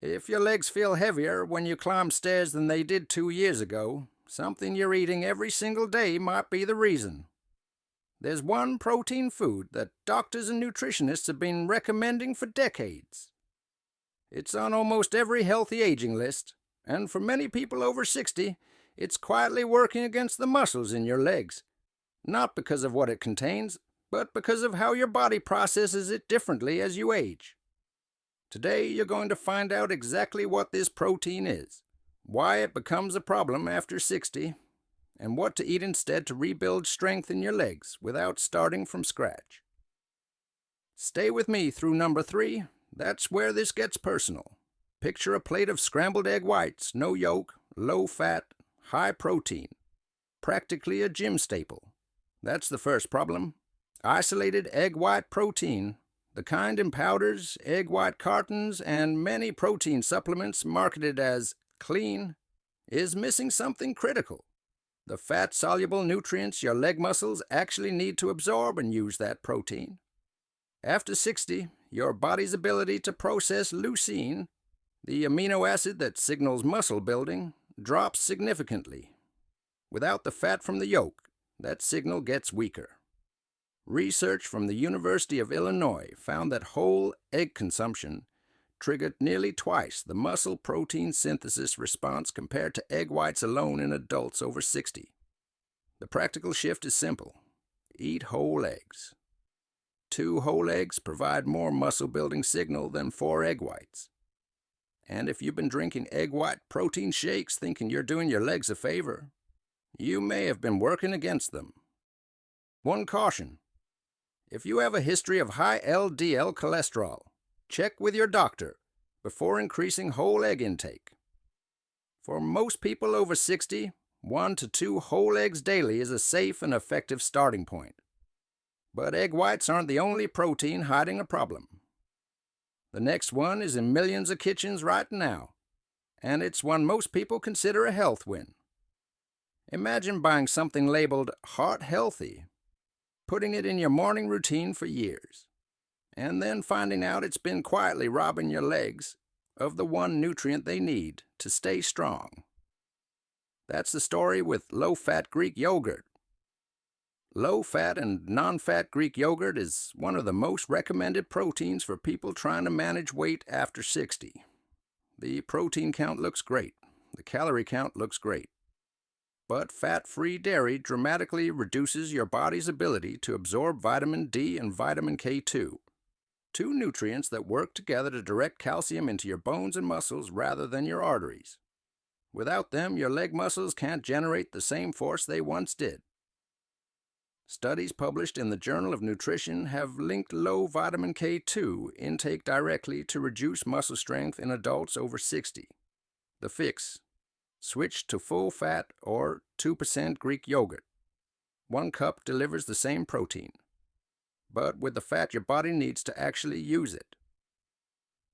If your legs feel heavier when you climb stairs than they did 2 years ago, something you're eating every single day might be the reason. There's one protein food that doctors and nutritionists have been recommending for decades. It's on almost every healthy aging list, and for many people over 60, it's quietly working against the muscles in your legs. Not because of what it contains, but because of how your body processes it differently as you age. Today, you're going to find out exactly what this protein is, why it becomes a problem after 60, and what to eat instead to rebuild strength in your legs without starting from scratch. Stay with me through number 3. That's where this gets personal. Picture a plate of scrambled egg whites, no yolk, low fat, high protein. Practically a gym staple. That's the first problem. Isolated egg white protein, the kind in powders, egg white cartons, and many protein supplements marketed as clean, is missing something critical. The fat-soluble nutrients your leg muscles actually need to absorb and use that protein. After 60, your body's ability to process leucine, the amino acid that signals muscle building, drops significantly. Without the fat from the yolk, that signal gets weaker. Research from the University of Illinois found that whole egg consumption triggered nearly twice the muscle protein synthesis response compared to egg whites alone in adults over 60. The practical shift is simple. Eat whole eggs. 2 whole eggs provide more muscle-building signal than 4 egg whites. And if you've been drinking egg white protein shakes thinking you're doing your legs a favor, you may have been working against them. One caution. If you have a history of high LDL cholesterol, check with your doctor before increasing whole egg intake. For most people over 60, 1 to 2 whole eggs daily is a safe and effective starting point. But egg whites aren't the only protein hiding a problem. The next one is in millions of kitchens right now, and it's one most people consider a health win. Imagine buying something labeled heart healthy, putting it in your morning routine for years, and then finding out it's been quietly robbing your legs of the one nutrient they need to stay strong. That's the story with low-fat Greek yogurt. Low-fat and non-fat Greek yogurt is one of the most recommended proteins for people trying to manage weight after 60. The protein count looks great. The calorie count looks great. But fat-free dairy dramatically reduces your body's ability to absorb vitamin D and vitamin K2, 2 nutrients that work together to direct calcium into your bones and muscles rather than your arteries. Without them, your leg muscles can't generate the same force they once did. Studies published in the Journal of Nutrition have linked low vitamin K2 intake directly to reduce muscle strength in adults over 60. The fix: switch to full-fat or 2% Greek yogurt. 1 cup delivers the same protein, but with the fat your body needs to actually use it.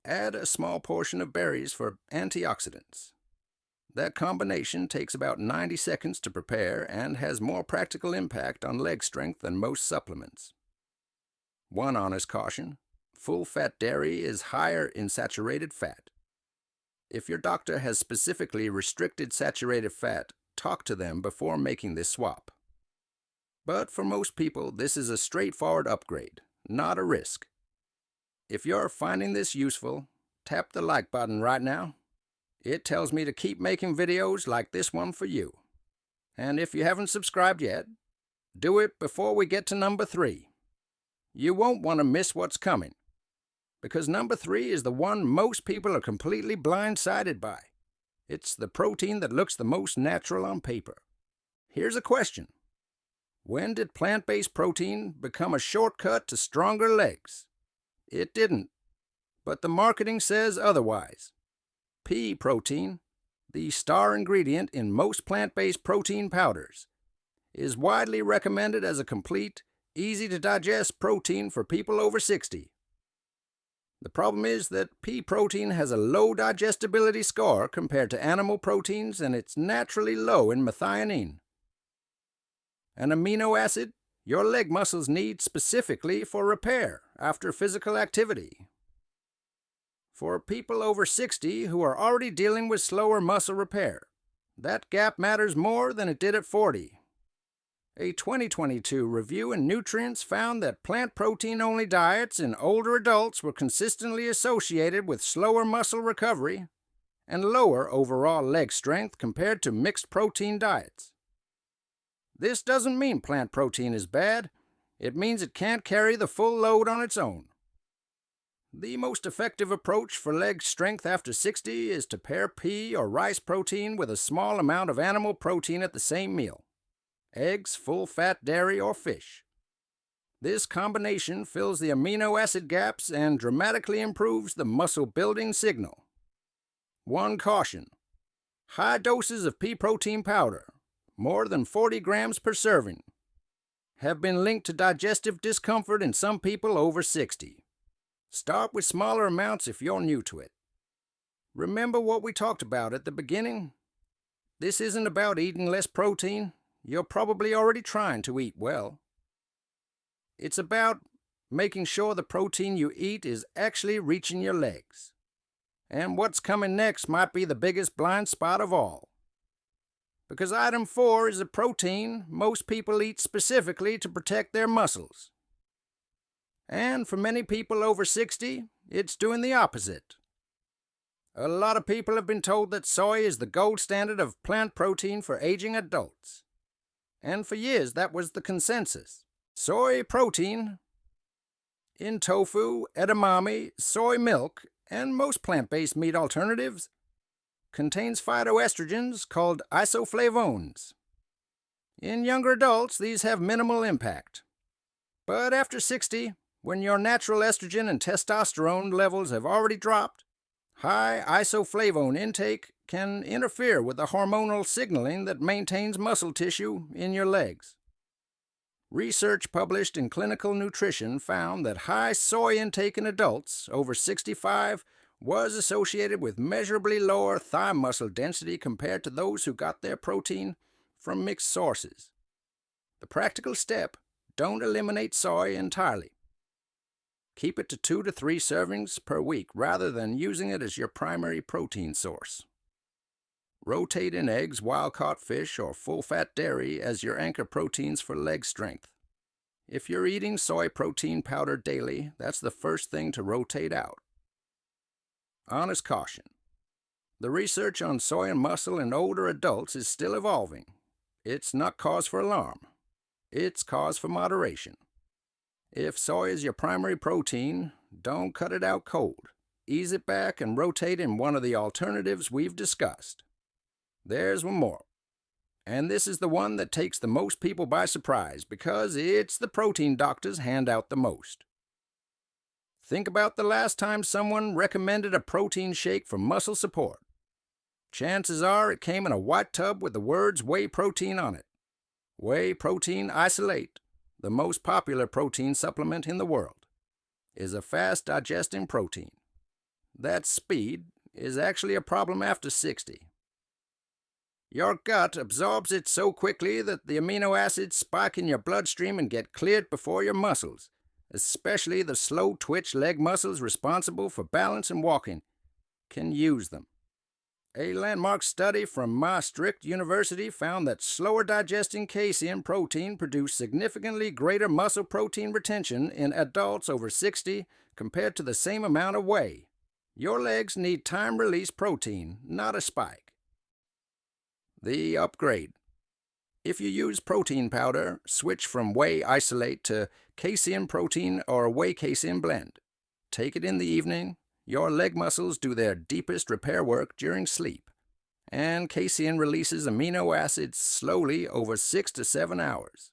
Add a small portion of berries for antioxidants. That combination takes about 90 seconds to prepare and has more practical impact on leg strength than most supplements. One honest caution: full-fat dairy is higher in saturated fat. If your doctor has specifically restricted saturated fat, talk to them before making this swap. But for most people, this is a straightforward upgrade, not a risk. If you're finding this useful, tap the like button right now. It tells me to keep making videos like this one for you. And if you haven't subscribed yet, do it before we get to number 3. You won't want to miss what's coming, because number 3 is the one most people are completely blindsided by. It's the protein that looks the most natural on paper. Here's a question. When did plant-based protein become a shortcut to stronger legs? It didn't, but the marketing says otherwise. Pea protein, the star ingredient in most plant-based protein powders, is widely recommended as a complete, easy-to-digest protein for people over 60. The problem is that pea protein has a low digestibility score compared to animal proteins, and it's naturally low in methionine, an amino acid your leg muscles need specifically for repair after physical activity. For people over 60 who are already dealing with slower muscle repair, that gap matters more than it did at 40. A 2022 review in Nutrients found that plant protein-only diets in older adults were consistently associated with slower muscle recovery and lower overall leg strength compared to mixed protein diets. This doesn't mean plant protein is bad. It means it can't carry the full load on its own. The most effective approach for leg strength after 60 is to pair pea or rice protein with a small amount of animal protein at the same meal: eggs, full-fat dairy, or fish. This combination fills the amino acid gaps and dramatically improves the muscle-building signal. One caution: high doses of pea protein powder, more than 40 grams per serving, have been linked to digestive discomfort in some people over 60. Start with smaller amounts if you're new to it. Remember what we talked about at the beginning? This isn't about eating less protein. You're probably already trying to eat well. It's about making sure the protein you eat is actually reaching your legs. And what's coming next might be the biggest blind spot of all. Because item 4 is a protein most people eat specifically to protect their muscles. And for many people over 60, it's doing the opposite. A lot of people have been told that soy is the gold standard of plant protein for aging adults. And for years that was the consensus. Soy protein in tofu, edamame, soy milk, and most plant-based meat alternatives contains phytoestrogens called isoflavones. In younger adults, these have minimal impact. But after 60, when your natural estrogen and testosterone levels have already dropped, high isoflavone intake can interfere with the hormonal signaling that maintains muscle tissue in your legs. Research published in Clinical Nutrition found that high soy intake in adults over 65 was associated with measurably lower thigh muscle density compared to those who got their protein from mixed sources. The practical step: don't eliminate soy entirely. Keep it to 2 to 3 servings per week rather than using it as your primary protein source. Rotate in eggs, wild-caught fish, or full-fat dairy as your anchor proteins for leg strength. If you're eating soy protein powder daily, that's the first thing to rotate out. Honest caution: the research on soy and muscle in older adults is still evolving. It's not cause for alarm. It's cause for moderation. If soy is your primary protein, don't cut it out cold. Ease it back and rotate in one of the alternatives we've discussed. There's one more. And this is the one that takes the most people by surprise because it's the protein doctors hand out the most. Think about the last time someone recommended a protein shake for muscle support. Chances are it came in a white tub with the words whey protein on it. Whey protein isolate, the most popular protein supplement in the world, is a fast-digesting protein. That speed is actually a problem after 60. Your gut absorbs it so quickly that the amino acids spike in your bloodstream and get cleared before your muscles, especially the slow-twitch leg muscles responsible for balance and walking, can use them. A landmark study from Maastricht University found that slower digesting casein protein produced significantly greater muscle protein retention in adults over 60 compared to the same amount of whey. Your legs need time-release protein, not a spike. The upgrade: if you use protein powder, switch from whey isolate to casein protein or whey casein blend. Take it in the evening. Your leg muscles do their deepest repair work during sleep, and casein releases amino acids slowly over 6 to 7 hours.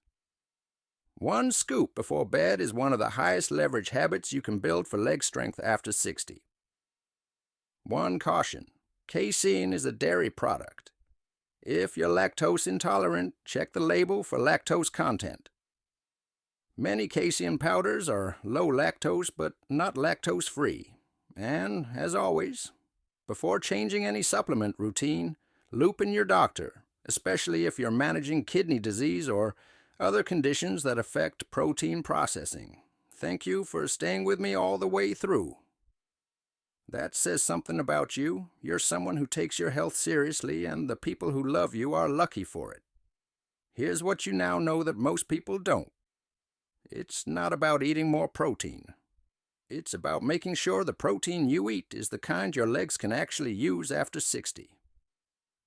One scoop before bed is one of the highest leverage habits you can build for leg strength after 60. One caution: casein is a dairy product. If you're lactose intolerant, check the label for lactose content. Many casein powders are low lactose but not lactose-free. And, as always, before changing any supplement routine, loop in your doctor, especially if you're managing kidney disease or other conditions that affect protein processing. Thank you for staying with me all the way through. That says something about you. You're someone who takes your health seriously, and the people who love you are lucky for it. Here's what you now know that most people don't. It's not about eating more protein. It's about making sure the protein you eat is the kind your legs can actually use after 60.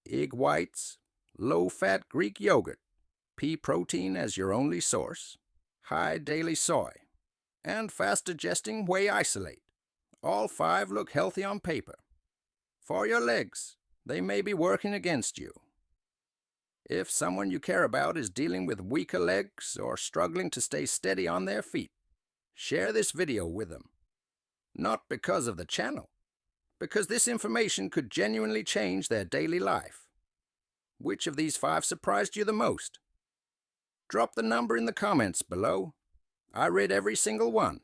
Egg whites, low-fat Greek yogurt, pea protein as your only source, high daily soy, and fast-digesting whey isolate. All 5 look healthy on paper. For your legs, they may be working against you. If someone you care about is dealing with weaker legs or struggling to stay steady on their feet, share this video with them. Not because of the channel, because this information could genuinely change their daily life. Which of these 5 surprised you the most? Drop the number in the comments below. I read every single one.